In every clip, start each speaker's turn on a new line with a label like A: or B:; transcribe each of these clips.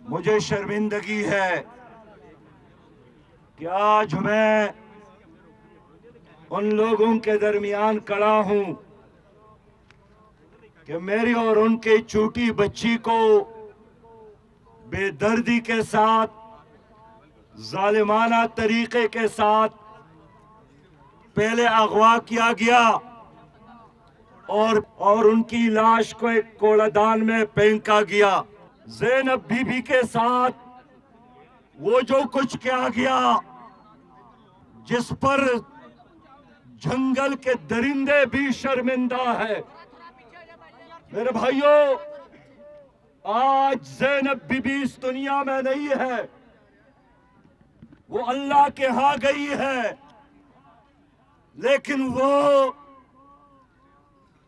A: مجھے شرمندگی ہے کہ آج میں ان لوگوں کے درمیان کھڑا ہوں کہ میری اور ان کی چھوٹی بچی کو بے دردی کے ساتھ ظالمانہ طریقے کے ساتھ پہلے اغوا کیا گیا اور ان کی لاش کو ایک کوڑا دان میں پھینکا گیا۔ زینب بی بی کے ساتھ وہ جو کچھ کیا گیا، جس پر جنگل کے درندے بھی شرمندہ ہے۔ میرے بھائیوں، آج زینب بی بی اس دنیا میں نہیں ہے، وہ اللہ کے ہاں گئی ہے، لیکن وہ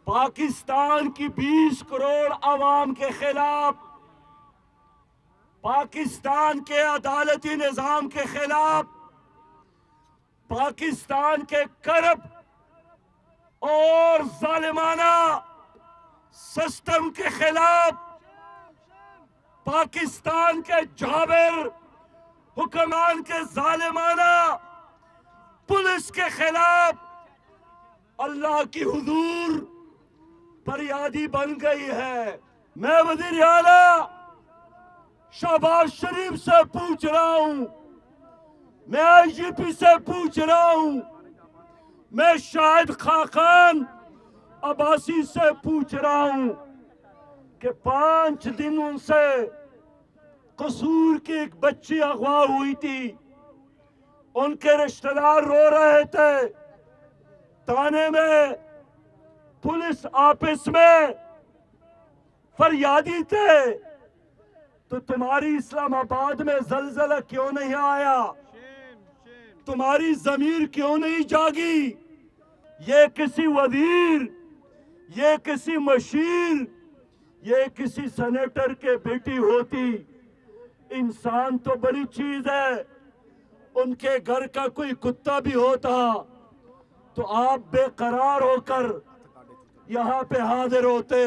A: پاکستان کی 20 کروڑ عوام کے خلاف، پاکستان کے عدالتی نظام کے خلاف، پاکستان کے کرپٹ اور ظالمانہ سسٹم کے خلاف، پاکستان کے جابر حکمران کے ظالمانہ پولیس کے خلاف اللہ کی حضور فریادی بن گئی ہے۔ میں وزیر اعلیٰ شہباز شریف سے پوچھ رہا ہوں، میں آئی جی پی سے پوچھ رہا ہوں، میں شاہد خاقان عباسی سے پوچھ رہا ہوں کہ 5 دنوں سے قصور کی ایک بچی اغوا ہوئی تھی، ان کے رشتہ دار رو رہے تھے، تانے میں، پولیس آفس میں فریادی تھے، تو تمہاری اسلام آباد میں زلزلہ کیوں نہیں آیا؟ تمہاری ضمیر کیوں نہیں جاگی؟ یہ کسی وزیر، یہ کسی مشیر، یہ کسی سینیٹر کے بیٹی ہوتی، انسان تو بڑی چیز ہے، ان کے گھر کا کوئی کتا بھی ہوتا تو آپ بے قرار ہو کر یہاں پہ حاضر ہوتے۔